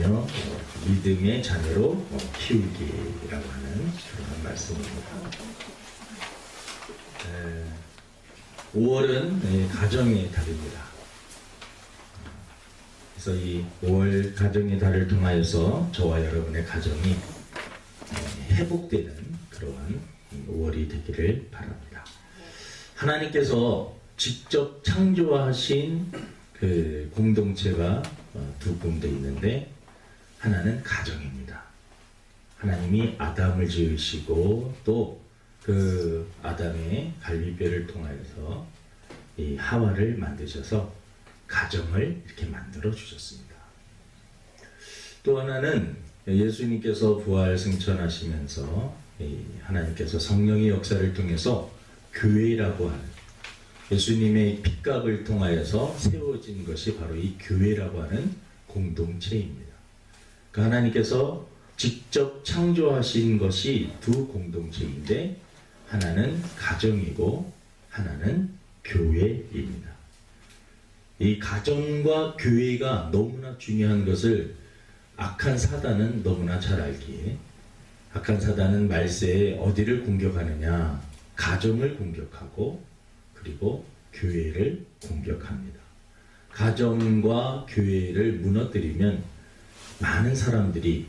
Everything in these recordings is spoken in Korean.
자녀, 믿음의 자녀로 키우기라고 하는 그런 말씀입니다. 5월은 가정의 달입니다. 그래서 이 5월 가정의 달을 통하여서 저와 여러분의 가정이 회복되는 그러한 5월이 되기를 바랍니다. 하나님께서 직접 창조하신 그 공동체가 두 군데 있는데, 하나는 가정입니다. 하나님이 아담을 지으시고 또 그 아담의 갈비뼈를 통하여서 이 하와를 만드셔서 가정을 이렇게 만들어 주셨습니다. 또 하나는 예수님께서 부활 승천하시면서 하나님께서 성령의 역사를 통해서 교회라고 하는, 예수님의 핏값을 통하여서 세워진 것이 바로 이 교회라고 하는 공동체입니다. 그 하나님께서 직접 창조하신 것이 두 공동체인데, 하나는 가정이고 하나는 교회입니다. 이 가정과 교회가 너무나 중요한 것을 악한 사단은 너무나 잘 알기에, 악한 사단은 말세에 어디를 공격하느냐? 가정을 공격하고 그리고 교회를 공격합니다. 가정과 교회를 무너뜨리면 많은 사람들이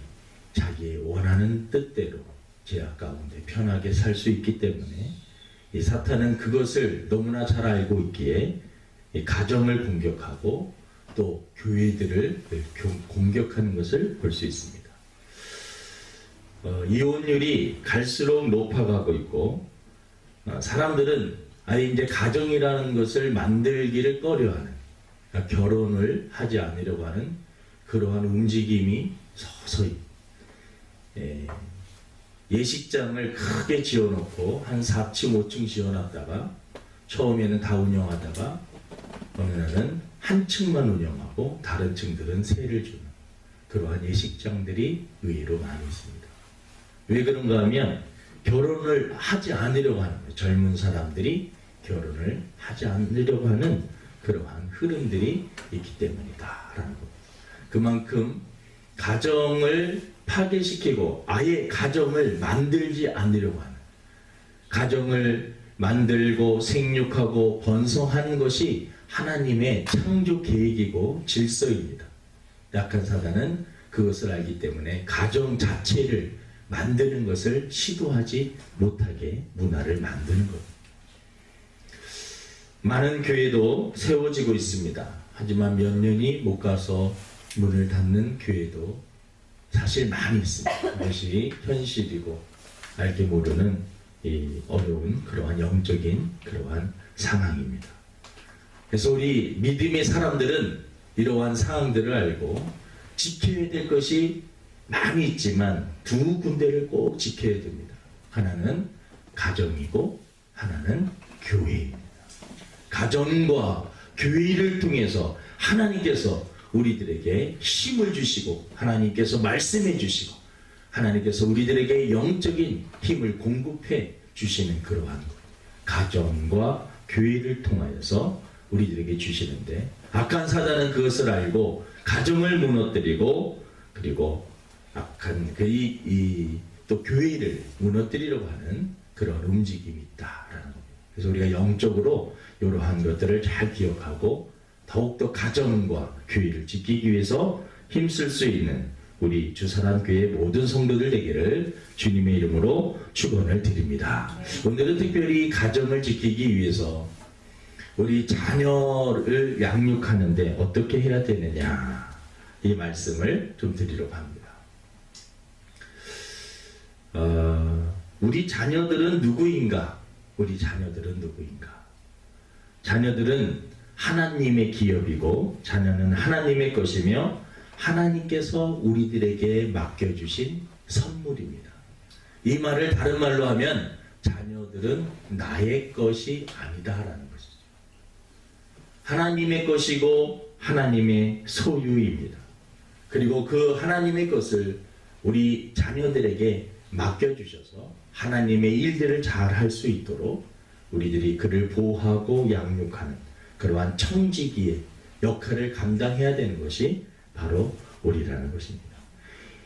자기의 원하는 뜻대로 죄악 가운데 편하게 살 수 있기 때문에, 이 사탄은 그것을 너무나 잘 알고 있기에 이 가정을 공격하고 또 교회들을 공격하는 것을 볼 수 있습니다. 이혼율이 갈수록 높아가고 있고, 사람들은 아예 이제 가정이라는 것을 만들기를 꺼려하는, 결혼을 하지 않으려고 하는 그러한 움직임이 서서히, 예식장을 크게 지어놓고 한 4층 5층 지어놨다가 처음에는 다 운영하다가 어느 날은 한 층만 운영하고 다른 층들은 세를 주는 그러한 예식장들이 의외로 많이 있습니다. 왜 그런가 하면 결혼을 하지 않으려고 하는 거예요. 젊은 사람들이 결혼을 하지 않으려고 하는 그러한 흐름들이 있기 때문이다라는 겁니다. 그만큼 가정을 파괴시키고 아예 가정을 만들지 않으려고 하는, 가정을 만들고 생육하고 번성하는 것이 하나님의 창조 계획이고 질서입니다. 약한 사단은 그것을 알기 때문에 가정 자체를 만드는 것을 시도하지 못하게 문화를 만드는 것. 많은 교회도 세워지고 있습니다. 하지만 몇 년이 못 가서 문을 닫는 교회도 사실 많이 있습니다. 그것이 현실이고 알게 모르는 이 어려운 그러한 영적인 그러한 상황입니다. 그래서 우리 믿음의 사람들은 이러한 상황들을 알고 지켜야 될 것이 많이 있지만 두 군데를 꼭 지켜야 됩니다. 하나는 가정이고 하나는 교회입니다. 가정과 교회를 통해서 하나님께서 우리들에게 힘을 주시고, 하나님께서 말씀해 주시고, 하나님께서 우리들에게 영적인 힘을 공급해 주시는 그러한 것, 가정과 교회를 통하여서 우리들에게 주시는데, 악한 사단은 그것을 알고 가정을 무너뜨리고 그리고 악한 또 교회를 무너뜨리려고 하는 그런 움직임이 있다라는 겁니다. 그래서 우리가 영적으로 이러한 것들을 잘 기억하고 더욱더 가정과 교회를 지키기 위해서 힘쓸 수 있는 우리 주사랑교회 모든 성도들 되기를 주님의 이름으로 축원을 드립니다. 오늘은 특별히 가정을 지키기 위해서 우리 자녀를 양육하는데 어떻게 해야 되느냐, 이 말씀을 좀 드리려고 합니다. 우리 자녀들은 누구인가? 우리 자녀들은 누구인가? 자녀들은 하나님의 기업이고 자녀는 하나님의 것이며 하나님께서 우리들에게 맡겨주신 선물입니다. 이 말을 다른 말로 하면 자녀들은 나의 것이 아니다라는 것이죠. 하나님의 것이고 하나님의 소유입니다. 그리고 그 하나님의 것을 우리 자녀들에게 맡겨주셔서 하나님의 일들을 잘 할 수 있도록 우리들이 그를 보호하고 양육하는 그러한 청지기의 역할을 감당해야 되는 것이 바로 오리라는 것입니다.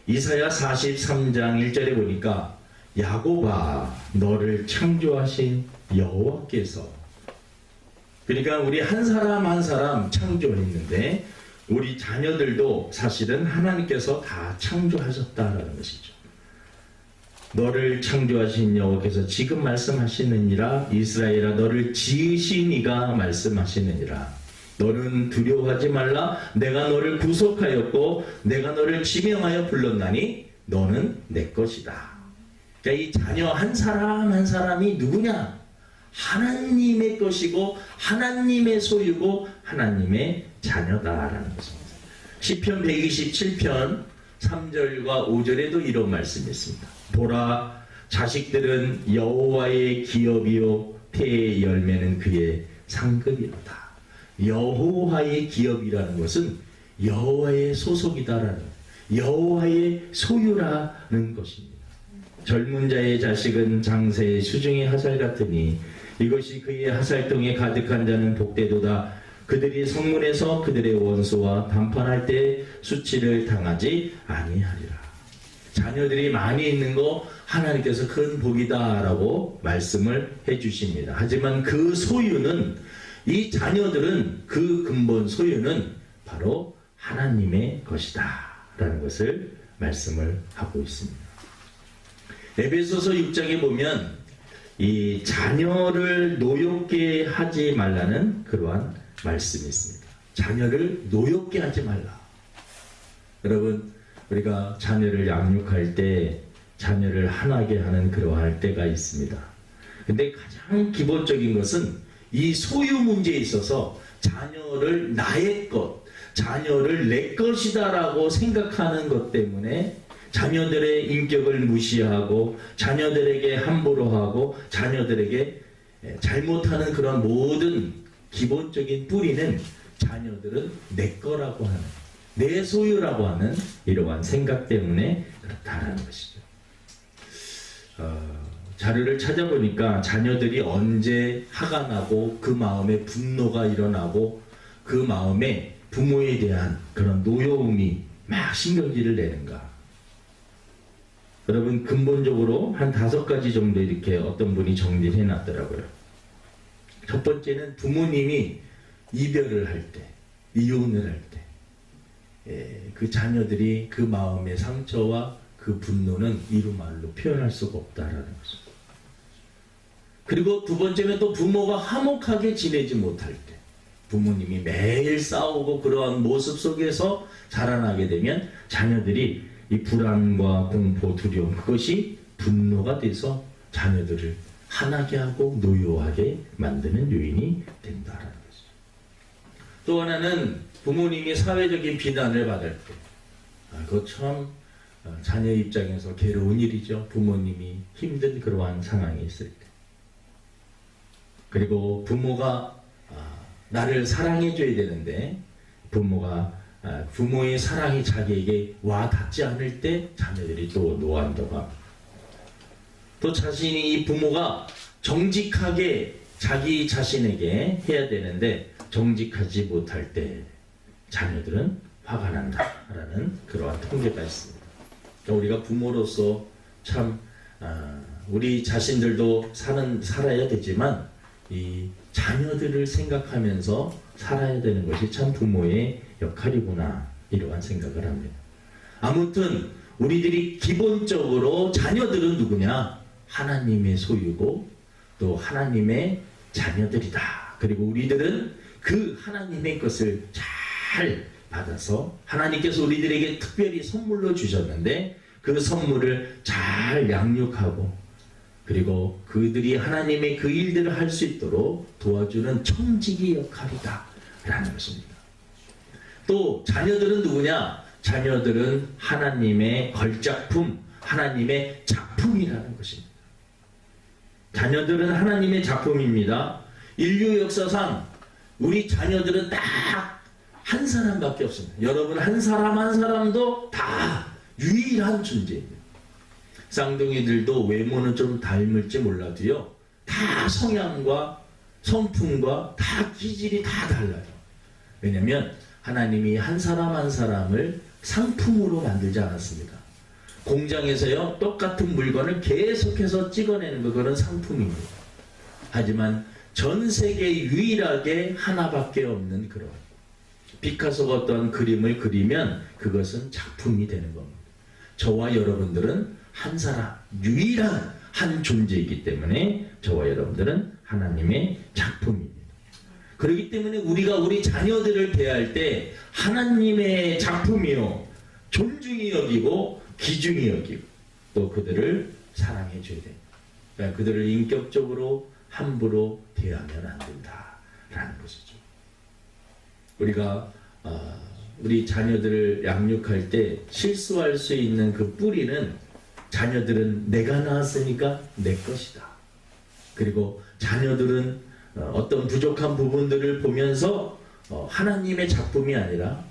이사야 43장 1절에 보니까 야곱아 너를 창조하신 여호와께서, 그러니까 우리 한 사람 한 사람 창조했는데 우리 자녀들도 사실은 하나님께서 다 창조하셨다라는 것이죠. 너를 창조하신 여호와께서 지금 말씀하시느니라. 이스라엘아 너를 지으신 이가 말씀하시느니라. 너는 두려워하지 말라. 내가 너를 구속하였고 내가 너를 지명하여 불렀나니 너는 내 것이다. 그러니까 이 자녀 한 사람 한 사람이 누구냐? 하나님의 것이고 하나님의 소유고 하나님의 자녀다라는 것입니다. 시편 127편 3절과 5절에도 이런 말씀이 있습니다. 보라, 자식들은 여호와의 기업이요 태의 열매는 그의 상급이로다. 여호와의 기업이라는 것은 여호와의 소속이다라는, 여호와의 소유라는 것입니다. 젊은 자의 자식은 장세의 수중의 하살 같으니 이것이 그의 하살동에 가득한 자는 복되도다. 그들이 성문에서 그들의 원수와 담판할 때 수치를 당하지 아니하리라. 자녀들이 많이 있는 거 하나님께서 큰 복이다라고 말씀을 해주십니다. 하지만 그 소유는, 이 자녀들은 그 근본 소유는 바로 하나님의 것이다 라는 것을 말씀을 하고 있습니다. 에베소서 6장에 보면 이 자녀를 노엽게 하지 말라는 그러한 말씀이 있습니다. 자녀를 노엽게 하지 말라. 여러분, 우리가 자녀를 양육할 때 자녀를 하나게 하는 그러할 때가 있습니다. 근데 가장 기본적인 것은 이 소유 문제에 있어서 자녀를 나의 것, 자녀를 내 것이다 라고 생각하는 것 때문에 자녀들의 인격을 무시하고 자녀들에게 함부로 하고 자녀들에게 잘못하는 그런 모든 기본적인 뿌리는 자녀들은 내 거라고 하는, 내 소유라고 하는 이러한 생각 때문에 그렇다라는 것이죠. 자료를 찾아보니까 자녀들이 언제 화가 나고 그 마음에 분노가 일어나고 그 마음에 부모에 대한 그런 노여움이 막 신경질을 내는가. 여러분, 근본적으로 한 5가지 정도 이렇게 어떤 분이 정리를 해놨더라고요. 첫 번째는 부모님이 이별을 할 때, 이혼을 할 때, 그 자녀들이 그 마음의 상처와 그 분노는 이루말로 표현할 수가 없다라는 거죠. 그리고 두 번째는 또 부모가 화목하게 지내지 못할 때, 부모님이 매일 싸우고 그러한 모습 속에서 자라나게 되면 자녀들이 이 불안과 공포, 두려움, 그것이 분노가 돼서 자녀들을 화나게 하고 노여하게 만드는 요인이 된다라는 거죠. 또 하나는 부모님이 사회적인 비난을 받을 때, 그거 참 자녀 입장에서 괴로운 일이죠. 부모님이 힘든 그러한 상황이 있을 때. 그리고 부모가 나를 사랑해줘야 되는데 부모가 부모의 사랑이 자기에게 와 닿지 않을 때 자녀들이 또 노한다고 합니다. 또 자신이 이 부모가 정직하게 자기 자신에게 해야 되는데 정직하지 못할 때 자녀들은 화가 난다라는 그러한 통계가 있습니다. 그러니까 우리가 부모로서 참 우리 자신들도 살아야 되지만 이 자녀들을 생각하면서 살아야 되는 것이 참 부모의 역할이구나, 이러한 생각을 합니다. 아무튼 우리들이 기본적으로 자녀들은 누구냐? 하나님의 소유고 또 하나님의 자녀들이다. 그리고 우리들은 그 하나님의 것을 잘 받아서 하나님께서 우리들에게 특별히 선물로 주셨는데 그 선물을 잘 양육하고 그리고 그들이 하나님의 그 일들을 할 수 있도록 도와주는 청지기 역할이다 라는 것입니다. 또 자녀들은 누구냐? 자녀들은 하나님의 걸작품, 하나님의 작품이라는 것입니다. 자녀들은 하나님의 작품입니다. 인류 역사상 우리 자녀들은 딱 한 사람밖에 없습니다. 여러분, 한 사람 한 사람도 다 유일한 존재입니다. 쌍둥이들도 외모는 좀 닮을지 몰라도요, 다 성향과 성품과 다 기질이 다 달라요. 왜냐하면 하나님이 한 사람 한 사람을 상품으로 만들지 않았습니다. 공장에서요, 똑같은 물건을 계속해서 찍어내는 그거는 상품입니다. 하지만 전 세계 유일하게 하나밖에 없는 그런 피카소가 어떤 그림을 그리면 그것은 작품이 되는 겁니다. 저와 여러분들은 한 사람, 유일한 한 존재이기 때문에 저와 여러분들은 하나님의 작품입니다. 그렇기 때문에 우리가 우리 자녀들을 대할 때 하나님의 작품이요, 존중히 여기고 귀중히 여기고 또 그들을 사랑해 줘야 됩니다. 그러니까 그들을 인격적으로 함부로 대하면 안 된다라는 것이죠. 우리가 우리 자녀들을 양육할 때 실수할 수 있는 그 뿌리는 자녀들은 내가 낳았으니까 내 것이다. 그리고 자녀들은 어떤 부족한 부분들을 보면서 하나님의 작품이 아니라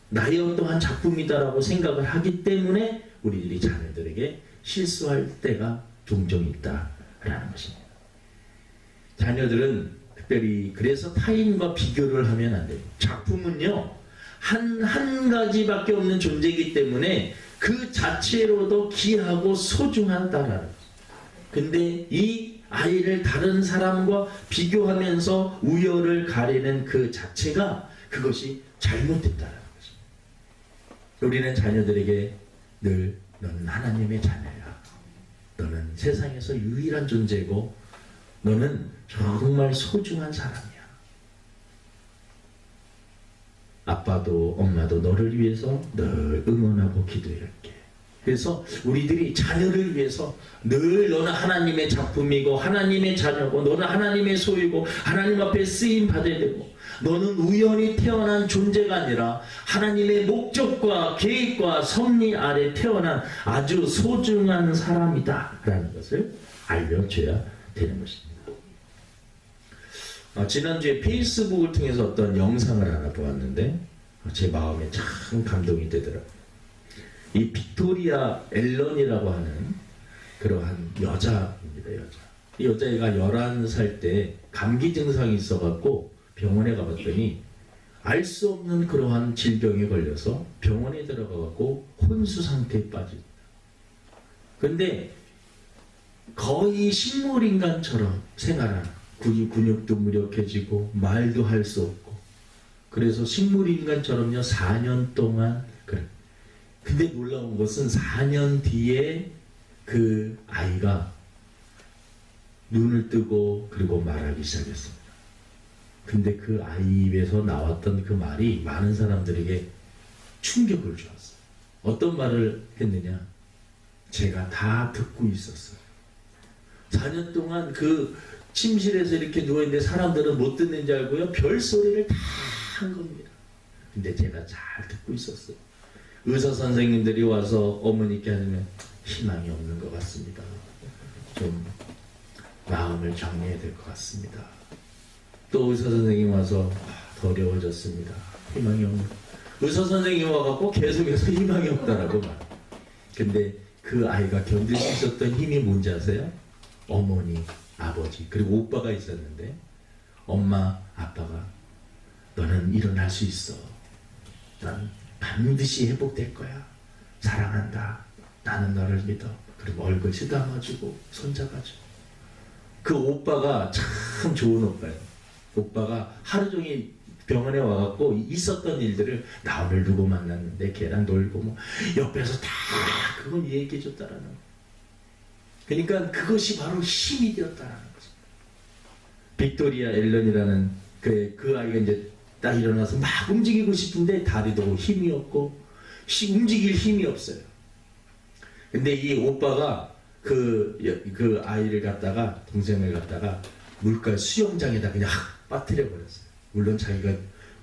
나의 어떠한 작품이다라고 생각을 하기 때문에 우리들이 자녀들에게 실수할 때가 종종 있다라는 것입니다. 자녀들은 특별히 그래서 타인과 비교를 하면 안 돼요. 작품은요, 한 가지밖에 없는 존재이기 때문에 그 자체로도 귀하고 소중하다라는 거죠. 근데 이 아이를 다른 사람과 비교하면서 우열을 가리는 그 자체가 그것이 잘못됐다라는 거죠. 우리는 자녀들에게 늘 너는 하나님의 자녀야. 너는 세상에서 유일한 존재고 너는 정말 소중한 사람이야. 아빠도 엄마도 너를 위해서 늘 응원하고 기도할게. 그래서 우리들이 자녀를 위해서 늘 너는 하나님의 작품이고 하나님의 자녀고 너는 하나님의 소유고 하나님 앞에 쓰임 받아야 되고 너는 우연히 태어난 존재가 아니라 하나님의 목적과 계획과 섭리 아래 태어난 아주 소중한 사람이다 라는 것을 알려줘야 되는 것입니다. 지난주에 페이스북을 통해서 어떤 영상을 하나 보았는데 제 마음에 참 감동이 되더라고요. 이 빅토리아 앨런이라고 하는 그러한 여자입니다. 이 여자애가 11살 때 감기 증상이 있어갖고 병원에 가봤더니 알 수 없는 그러한 질병에 걸려서 병원에 들어가갖고 혼수 상태에 빠집니다. 근데 거의 식물인간처럼 생활하는 근육도 무력해지고 말도 할 수 없고 그래서 식물인간처럼요 4년 동안 그래. 근데 놀라운 것은 4년 뒤에 그 아이가 눈을 뜨고 그리고 말하기 시작했습니다. 근데 그 아이 입에서 나왔던 그 말이 많은 사람들에게 충격을 주었어요. 어떤 말을 했느냐? 제가 다 듣고 있었어요. 4년 동안 그 침실에서 이렇게 누워있는데 사람들은 못 듣는 줄 알고요. 별소리를 다 한 겁니다. 근데 제가 잘 듣고 있었어요. 의사 선생님들이 와서 어머니께 하면 희망이 없는 것 같습니다. 좀 마음을 정리해야 될 것 같습니다. 또 의사 선생님 와서 더 어려워졌습니다. 희망이 없는. 의사 선생님 와갖고 계속해서 희망이 없다라고 말. 근데 그 아이가 견딜 수 있었던 힘이 뭔지 아세요? 어머니, 아버지, 그리고 오빠가 있었는데 엄마, 아빠가 너는 일어날 수 있어. 난 반드시 회복될 거야. 사랑한다. 나는 너를 믿어. 그리고 얼굴 쓰다마주고 손잡아주고. 그 오빠가 참 좋은 오빠예요. 오빠가 하루 종일 병원에 와갖고 있었던 일들을 나 오늘 누구 만났는데 걔랑 놀고 뭐 옆에서 다 그건 얘기해 줬다라는 거. 그러니까 그것이 바로 힘이 되었다라는 거죠. 빅토리아 앨런이라는 그 아이가 이제 딱 일어나서 막 움직이고 싶은데 다리도 힘이 없고 움직일 힘이 없어요. 근데 이 오빠가 그 아이를 갖다가 동생을 갖다가 물가 수영장에다 그냥 빠뜨려 버렸어요. 물론 자기가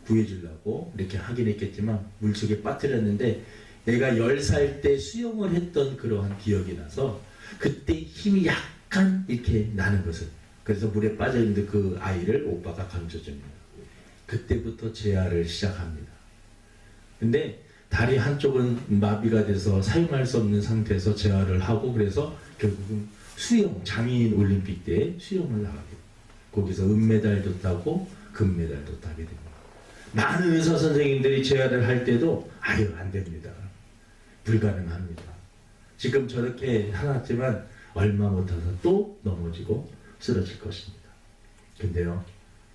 구해주려고 이렇게 하긴 했겠지만 물속에 빠뜨렸는데 내가 10살 때 수영을 했던 그러한 기억이 나서 그때 힘이 약간 이렇게 나는 것을 그래서 물에 빠져있는 그 아이를 오빠가 건져줍니다. 그때부터 재활을 시작합니다. 근데 다리 한쪽은 마비가 돼서 사용할 수 없는 상태에서 재활을 하고 그래서 결국은 장애인 올림픽 때 수영을 나가게 돼요. 거기서 은메달도 따고 금메달도 따게 됩니다. 많은 의사 선생님들이 재활을 할 때도 아유 안 됩니다. 불가능합니다. 지금 저렇게 해놨지만 얼마 못해서 또 넘어지고 쓰러질 것입니다. 근데요,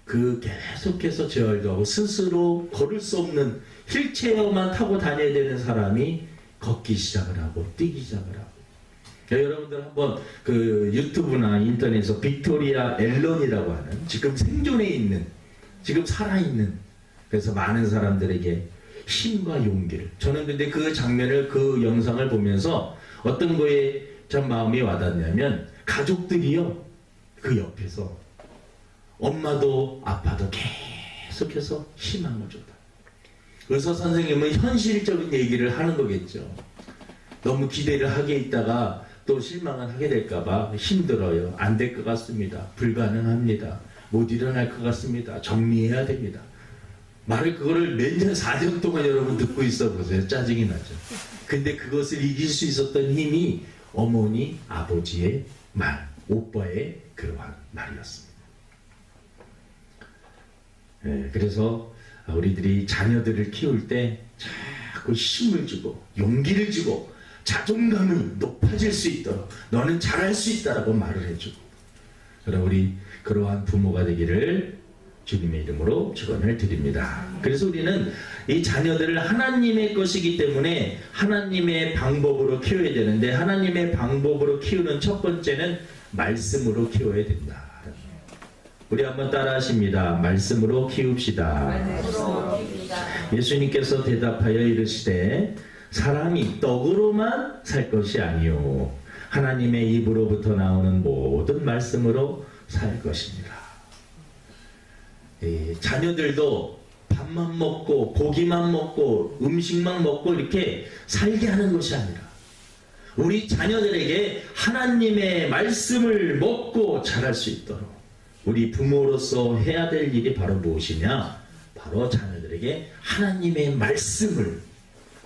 그 계속해서 재활도 하고 스스로 걸을 수 없는 휠체어만 타고 다녀야 되는 사람이 걷기 시작을 하고 뛰기 시작을 하고. 여러분들 한번 그 유튜브나 인터넷에서 빅토리아 앨런이라고 하는 지금 생존해 있는, 지금 살아있는, 그래서 많은 사람들에게 힘과 용기를, 저는 근데 그 장면을, 그 영상을 보면서 어떤 거에 참 마음이 와닿냐면, 가족들이요 그 옆에서 엄마도 아빠도 계속해서 희망을 줬다. 의사 선생님은 현실적인 얘기를 하는 거겠죠. 너무 기대를 하게 있다가 또 실망을 하게 될까봐 힘들어요. 안 될 것 같습니다. 불가능합니다. 못 일어날 것 같습니다. 정리해야 됩니다. 말을 그거를 몇 년, 4년 동안 여러분 듣고 있어 보세요. 짜증이 나죠. 근데 그것을 이길 수 있었던 힘이 어머니, 아버지의 말, 오빠의 그러한 말이었습니다. 네, 그래서 우리들이 자녀들을 키울 때 자꾸 힘을 주고 용기를 주고 자존감이 높아질 수 있도록 너는 잘할 수 있다라고 말을 해주고, 그럼 우리 그러한 부모가 되기를 주님의 이름으로 축원을 드립니다. 그래서 우리는 이 자녀들을 하나님의 것이기 때문에 하나님의 방법으로 키워야 되는데, 하나님의 방법으로 키우는 첫 번째는 말씀으로 키워야 된다. 우리 한번 따라 하십니다. 말씀으로 키웁시다. 예수님께서 대답하여 이르시되 사람이 떡으로만 살 것이 아니요 하나님의 입으로부터 나오는 모든 말씀으로 살 것입니다. 자녀들도 밥만 먹고 고기만 먹고 음식만 먹고 이렇게 살게 하는 것이 아니라, 우리 자녀들에게 하나님의 말씀을 먹고 자랄 수 있도록 우리 부모로서 해야 될 일이 바로 무엇이냐? 바로 자녀들에게 하나님의 말씀을.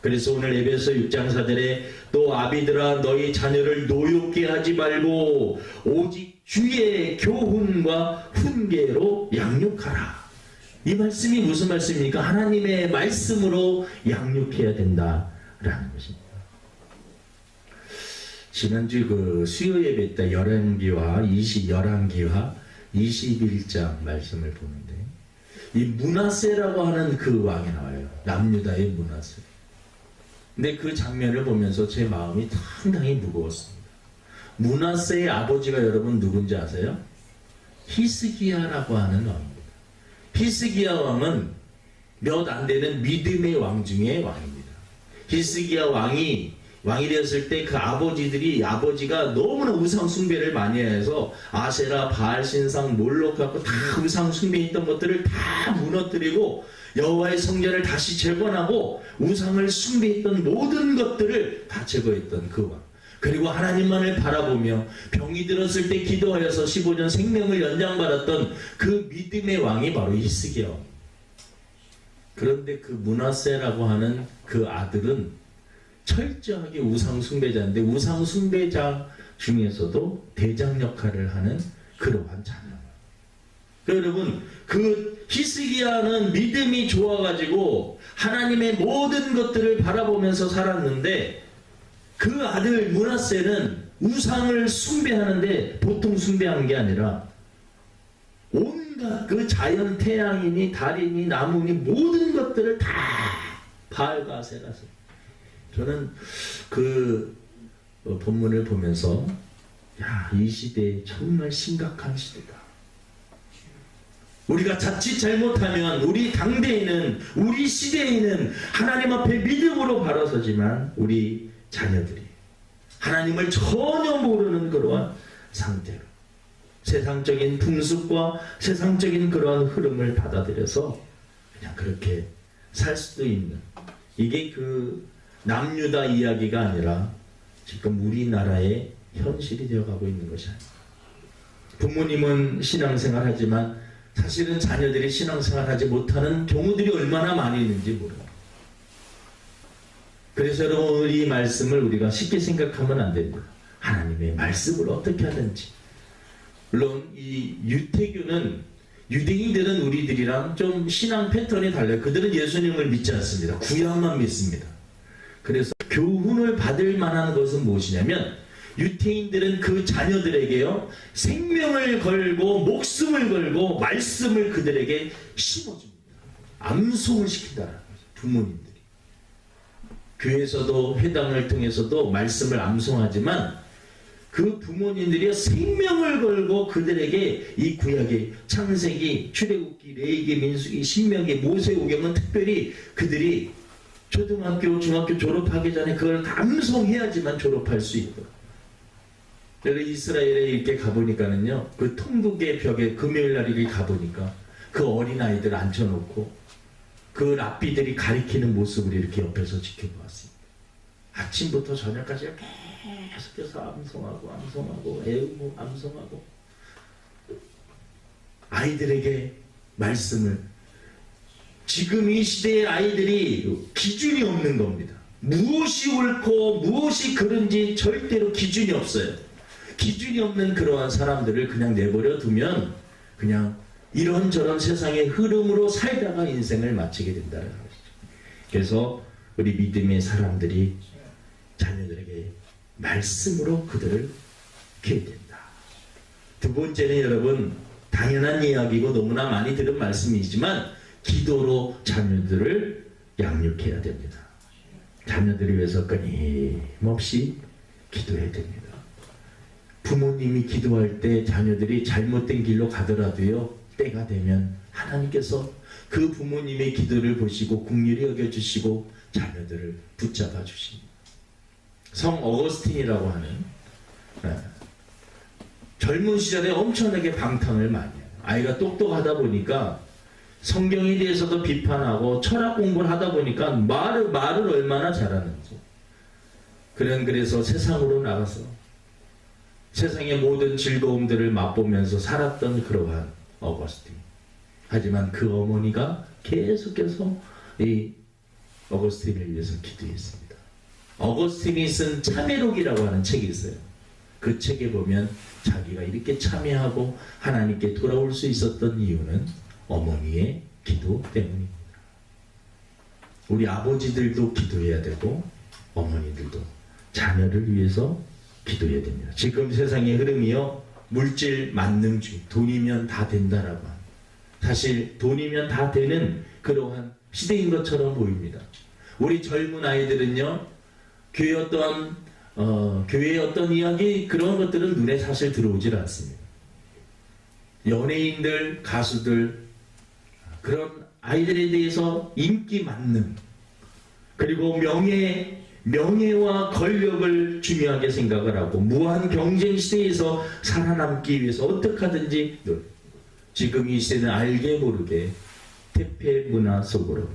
그래서 오늘 에베소 6장 4절에 또 아비들아 너희 자녀를 노엽게 하지 말고 오직 주의 교훈과 훈계로 양육하라. 이 말씀이 무슨 말씀입니까? 하나님의 말씀으로 양육해야 된다라는 것입니다. 지난주 그 수요 예배 때 열왕기와 21장 말씀을 보는데, 이 므낫세라고 하는 그 왕이 나와요. 남유다의 므낫세. 근데 그 장면을 보면서 제 마음이 상당히 무거웠습니다. 므낫세의 아버지가 여러분 누군지 아세요? 히스기야라고 하는 왕입니다. 히스기야 왕은 몇 안 되는 믿음의 왕 중에 왕입니다. 히스기야 왕이 되었을 때 그 아버지가 너무나 우상 숭배를 많이 해서 아세라, 바알 신상, 몰록 갖고 다 우상 숭배했던 것들을 다 무너뜨리고 여호와의 성전을 다시 재건하고 우상을 숭배했던 모든 것들을 다 제거했던 그 왕. 그리고 하나님만을 바라보며 병이 들었을 때 기도하여서 15년 생명을 연장받았던 그 믿음의 왕이 바로 히스기야 왕. 그런데 그 므낫세라고 하는 그 아들은 철저하게 우상 숭배자인데, 우상 숭배자 중에서도 대장 역할을 하는 그러한 자녀. 여러분, 그 히스기야는 믿음이 좋아가지고 하나님의 모든 것들을 바라보면서 살았는데, 그 아들 므낫세는 우상을 숭배하는데 보통 숭배하는 게 아니라 온갖 그 자연, 태양이니 달이니 나무니 모든 것들을 다 바알과 아세라서. 저는 그 본문을 보면서 이 시대에 정말 심각한 시대다. 우리가 자칫 잘못하면 우리 당대에는, 우리 시대에는 하나님 앞에 믿음으로 바로 서지만 우리 자녀들이 하나님을 전혀 모르는 그러한 상태로 세상적인 풍습과 세상적인 그러한 흐름을 받아들여서 그냥 그렇게 살 수도 있는, 이게 그 남유다 이야기가 아니라 지금 우리나라의 현실이 되어가고 있는 것이 아닙니다. 부모님은 신앙생활 하지만 사실은 자녀들이 신앙생활 하지 못하는 경우들이 얼마나 많이 있는지 모릅니다. 그래서 여러분, 오늘 이 말씀을 우리가 쉽게 생각하면 안 됩니다. 하나님의 말씀을 어떻게 하든지. 물론 이 유태교는 유대인들은 우리들이랑 좀 신앙 패턴이 달라요. 그들은 예수님을 믿지 않습니다. 구약만 믿습니다. 그래서 교훈을 받을 만한 것은 무엇이냐면 유대인들은 그 자녀들에게요 생명을 걸고 목숨을 걸고 말씀을 그들에게 심어줍니다. 암송을 시킨다는 거죠. 부모님들이 교회에서도 회당을 통해서도 말씀을 암송하지만 그 부모님들이 생명을 걸고 그들에게 이 구약의 창세기, 출애굽기, 레위기, 민수기, 신명기, 모세오경은 특별히 그들이 초등학교, 중학교 졸업하기 전에 그걸 다 암송해야지만 졸업할 수 있고, 내가 이스라엘에 이렇게 가보니까는요, 그 통곡의 벽에 금요일 날 이렇게 가보니까 그 어린아이들 앉혀놓고 그 랍비들이 가리키는 모습을 이렇게 옆에서 지켜보았습니다. 아침부터 저녁까지 계속해서 암송하고 애우고 암송하고 아이들에게 말씀을, 지금 이 시대의 아이들이 기준이 없는 겁니다. 무엇이 옳고 무엇이 그른지 절대로 기준이 없어요. 기준이 없는 그러한 사람들을 그냥 내버려 두면 그냥 이런저런 세상의 흐름으로 살다가 인생을 마치게 된다는 것이죠. 그래서 우리 믿음의 사람들이 자녀들에게 말씀으로 그들을 키워야 된다. 두 번째는 여러분, 당연한 이야기고 너무나 많이 들은 말씀이지만 기도로 자녀들을 양육해야 됩니다. 자녀들을 위해서 끊임없이 기도해야 됩니다. 부모님이 기도할 때 자녀들이 잘못된 길로 가더라도요, 때가 되면 하나님께서 그 부모님의 기도를 보시고 긍휼히 여겨주시고 자녀들을 붙잡아 주십니다. 성 어거스틴이라고 하는 젊은 시절에 엄청나게 방탕을 많이 해요. 아이가 똑똑하다 보니까 성경에 대해서도 비판하고 철학 공부를 하다 보니까 말을 얼마나 잘하는지, 그래서 세상으로 나가서 세상의 모든 즐거움들을 맛보면서 살았던 그러한 어거스틴. 하지만 그 어머니가 계속해서 이 어거스틴을 위해서 기도했습니다. 어거스틴이 쓴 참회록이라고 하는 책이 있어요. 그 책에 보면 자기가 이렇게 참회하고 하나님께 돌아올 수 있었던 이유는 어머니의 기도 때문입니다. 우리 아버지들도 기도해야 되고 어머니들도 자녀를 위해서 기도해야 됩니다. 지금 세상의 흐름이요, 물질 만능주의, 돈이면 다 된다라고 합니다. 사실 돈이면 다 되는 그러한 시대인 것처럼 보입니다. 우리 젊은 아이들은요, 교회의 어떤 이야기, 그런 것들은 눈에 사실 들어오질 않습니다. 연예인들, 가수들, 그런 아이들에 대해서 인기 만능, 그리고 명예와 권력을 중요하게 생각을 하고 무한 경쟁 시대에서 살아남기 위해서 어떻게 하든지 지금 이 시대는 알게 모르게 태폐 문화 속으로,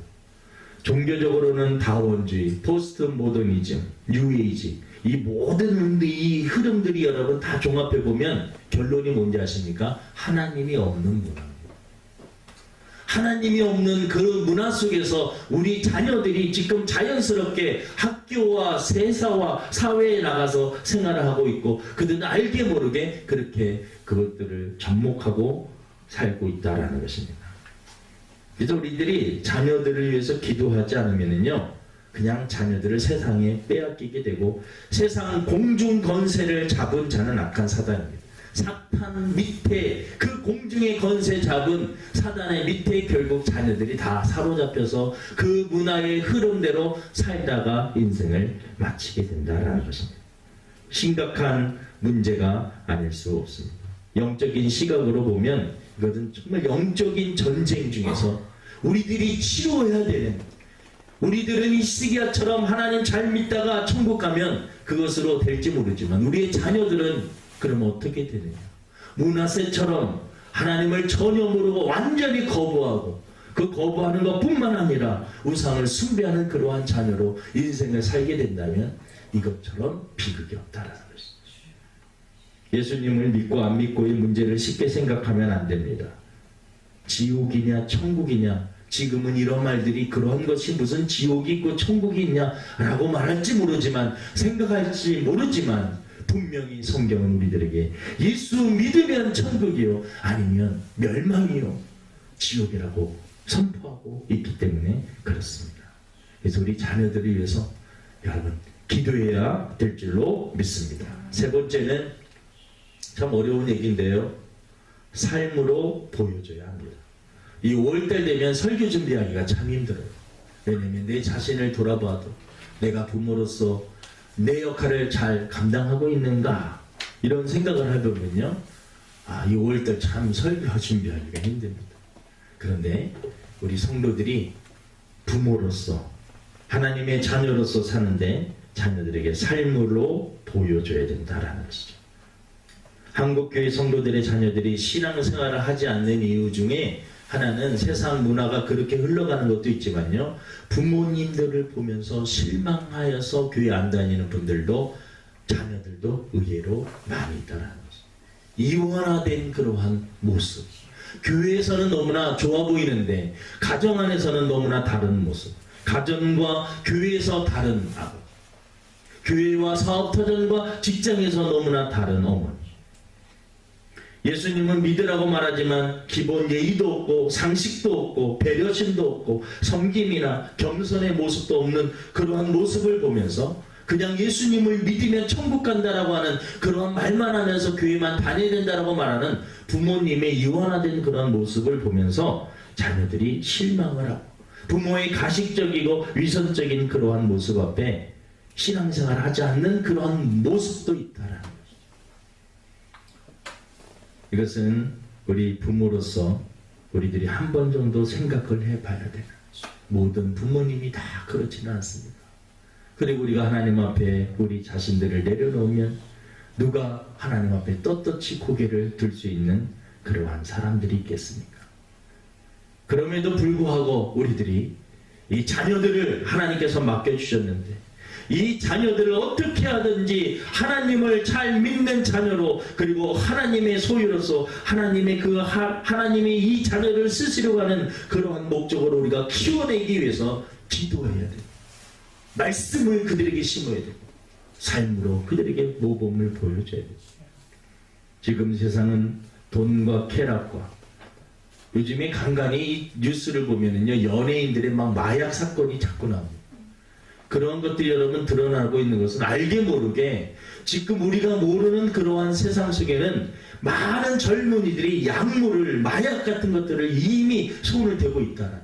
종교적으로는 다원주의, 포스트 모더니즘, 뉴에이지, 이 모든 이 흐름들이 여러분 다 종합해 보면 결론이 뭔지 아십니까? 하나님이 없는 문화입니다. 하나님이 없는 그 문화 속에서 우리 자녀들이 지금 자연스럽게 학교와 세사와 사회에 나가서 생활을 하고 있고, 그들은 알게 모르게 그렇게 그것들을 접목하고 살고 있다라는 것입니다. 그래서 우리들이 자녀들을 위해서 기도하지 않으면요, 그냥 자녀들을 세상에 빼앗기게 되고, 세상 공중 건세를 잡은 자는 악한 사단입니다. 사탄 밑에, 그 공중의 건세 잡은 사단의 밑에 결국 자녀들이 다 사로잡혀서 그 문화의 흐름대로 살다가 인생을 마치게 된다라는 것입니다. 심각한 문제가 아닐 수 없습니다. 영적인 시각으로 보면 이것은 정말 영적인 전쟁 중에서 우리들이 치료해야 되는, 우리들은 이 시기야처럼 하나님 잘 믿다가 천국 가면 그것으로 될지 모르지만 우리의 자녀들은 그러면 어떻게 되느냐? 문하세처럼 하나님을 전혀 모르고 완전히 거부하고, 그 거부하는 것뿐만 아니라 우상을 숭배하는 그러한 자녀로 인생을 살게 된다면 이것처럼 비극이 없다라는 것이죠. 예수님을 믿고 안 믿고의 문제를 쉽게 생각하면 안 됩니다. 지옥이냐 천국이냐, 지금은 이런 말들이 그런 것이 무슨 지옥이 있고 천국이 있냐라고 말할지 모르지만, 생각할지 모르지만, 분명히 성경은 우리들에게 예수 믿으면 천국이요, 아니면 멸망이요, 지옥이라고 선포하고 있기 때문에 그렇습니다. 그래서 우리 자녀들을 위해서 여러분 기도해야 될 줄로 믿습니다. 세 번째는 참 어려운 얘기인데요. 삶으로 보여줘야 합니다. 이 5월달 되면 설교 준비하기가 참 힘들어요. 왜냐하면 내 자신을 돌아봐도 내가 부모로서 내 역할을 잘 감당하고 있는가 이런 생각을 해보면요, 이 5월달 참 설교 준비하기가 힘듭니다. 그런데 우리 성도들이 부모로서 하나님의 자녀로서 사는데 자녀들에게 삶으로 보여줘야 된다라는 것이죠. 한국교회 성도들의 자녀들이 신앙생활을 하지 않는 이유 중에 하나는 세상 문화가 그렇게 흘러가는 것도 있지만요, 부모님들을 보면서 실망하여서 교회 안 다니는 분들도 자녀들도 의외로 많이 있다는 것이죠. 이원화된 그러한 모습, 교회에서는 너무나 좋아 보이는데 가정 안에서는 너무나 다른 모습, 가정과 교회에서 다른 아버지, 교회와 사업터전과 직장에서 너무나 다른 어머니. 예수님은 믿으라고 말하지만 기본 예의도 없고 상식도 없고 배려심도 없고 섬김이나 겸손의 모습도 없는 그러한 모습을 보면서 그냥 예수님을 믿으면 천국 간다라고 하는 그러한 말만 하면서 교회만 다녀야 된다라고 말하는 부모님의 이원화된 그러한 모습을 보면서 자녀들이 실망을 하고 부모의 가식적이고 위선적인 그러한 모습 앞에 신앙생활을 하지 않는 그러한 모습도 있다라는 거죠. 이것은 우리 부모로서 우리들이 한 번 정도 생각을 해봐야 되는 거죠. 모든 부모님이 다 그렇지는 않습니다. 그리고 우리가 하나님 앞에 우리 자신들을 내려놓으면 누가 하나님 앞에 떳떳이 고개를 들 수 있는 그러한 사람들이 있겠습니까? 그럼에도 불구하고 우리들이 이 자녀들을 하나님께서 맡겨주셨는데 이 자녀들을 어떻게 하든지 하나님을 잘 믿는 자녀로, 그리고 하나님의 소유로서 하나님이 이 자녀를 쓰시려고 하는 그러한 목적으로 우리가 키워내기 위해서 기도해야 돼요. 말씀을 그들에게 심어야 돼요. 삶으로 그들에게 모범을 보여줘야 돼요. 지금 세상은 돈과 쾌락과, 요즘에 간간히 뉴스를 보면은요, 연예인들의 막 마약 사건이 자꾸 나옵니다. 그런 것들이 여러분 드러나고 있는 것은 알게 모르게 지금 우리가 모르는 그러한 세상 속에는 많은 젊은이들이 약물을, 마약 같은 것들을 이미 손을 대고 있다는 거죠.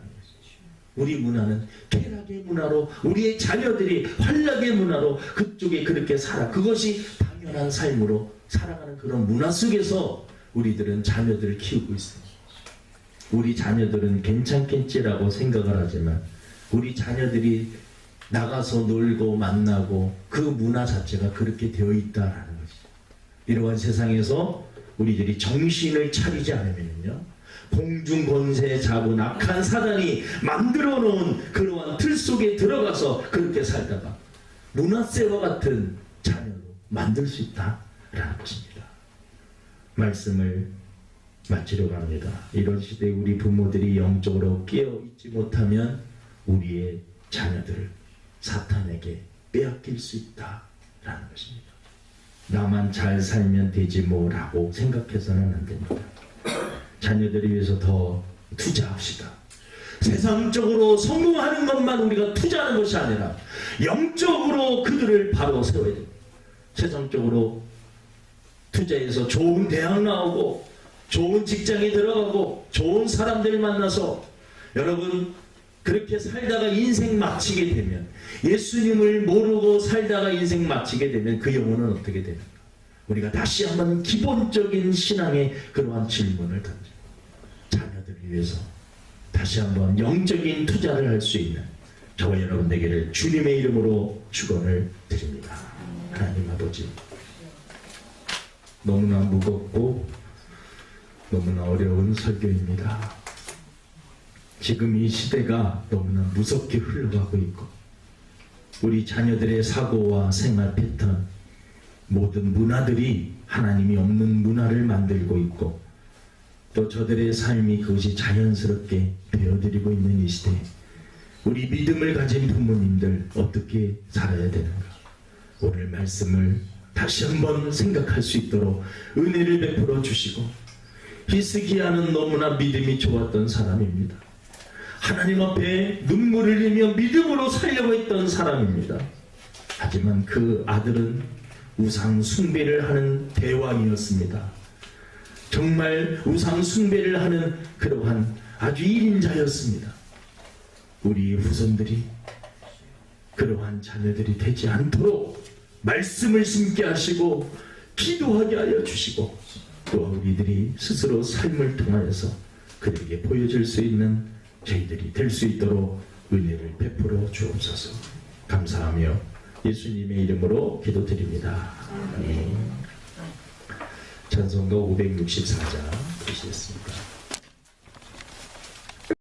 우리 문화는 쾌락의 문화로, 우리의 자녀들이 활락의 문화로 그쪽에 그렇게 살아, 그것이 당연한 삶으로 살아가는 그런 문화 속에서 우리들은 자녀들을 키우고 있습니다. 우리 자녀들은 괜찮겠지라고 생각을 하지만 우리 자녀들이 나가서 놀고 만나고 그 문화 자체가 그렇게 되어 있다라는 것이죠. 이러한 세상에서 우리들이 정신을 차리지 않으면요, 공중권세 잡은 악한 사단이 만들어 놓은 그러한 틀 속에 들어가서 그렇게 살다가 문화세와 같은 자녀로 만들 수 있다라는 것입니다. 말씀을 마치려고 합니다. 이런 시대에 우리 부모들이 영적으로 깨어있지 못하면 우리의 자녀들을 사탄에게 빼앗길 수 있다라는 것입니다. 나만 잘 살면 되지 뭐라고 생각해서는 안 됩니다. 자녀들을 위해서 더 투자합시다. 세상적으로 성공하는 것만 우리가 투자하는 것이 아니라 영적으로 그들을 바로 세워야 됩니다. 세상적으로 투자해서 좋은 대학 나오고 좋은 직장에 들어가고 좋은 사람들 만나서 여러분 그렇게 살다가 인생 마치게 되면, 예수님을 모르고 살다가 인생 마치게 되면 그 영혼은 어떻게 되는가? 우리가 다시 한번 기본적인 신앙의 그러한 질문을 던져 자녀들을 위해서 다시 한번 영적인 투자를 할 수 있는 저와 여러분 되기를 주님의 이름으로 축원을 드립니다. 하나님 아버지, 너무나 무겁고 너무나 어려운 설교입니다. 지금 이 시대가 너무나 무섭게 흘러가고 있고 우리 자녀들의 사고와 생활 패턴, 모든 문화들이 하나님이 없는 문화를 만들고 있고 또 저들의 삶이 그것이 자연스럽게 되어들이고 있는 이 시대에 우리 믿음을 가진 부모님들 어떻게 살아야 되는가? 오늘 말씀을 다시 한번 생각할 수 있도록 은혜를 베풀어 주시고 히스기야는 너무나 믿음이 좋았던 사람입니다. 하나님 앞에 눈물을 흘리며 믿음으로 살려고 했던 사람입니다. 하지만 그 아들은 우상 숭배를 하는 대왕이었습니다. 정말 우상 숭배를 하는 그러한 아주 일인자였습니다. 우리 후손들이 그러한 자녀들이 되지 않도록 말씀을 심게 하시고 기도하게 하여 주시고, 또 우리들이 스스로 삶을 통하여서 그들에게 보여줄 수 있는 저희들이 될 수 있도록 은혜를 베풀어 주옵소서. 감사하며 예수님의 이름으로 기도드립니다. 아멘. 찬송가 564장 보시겠습니다.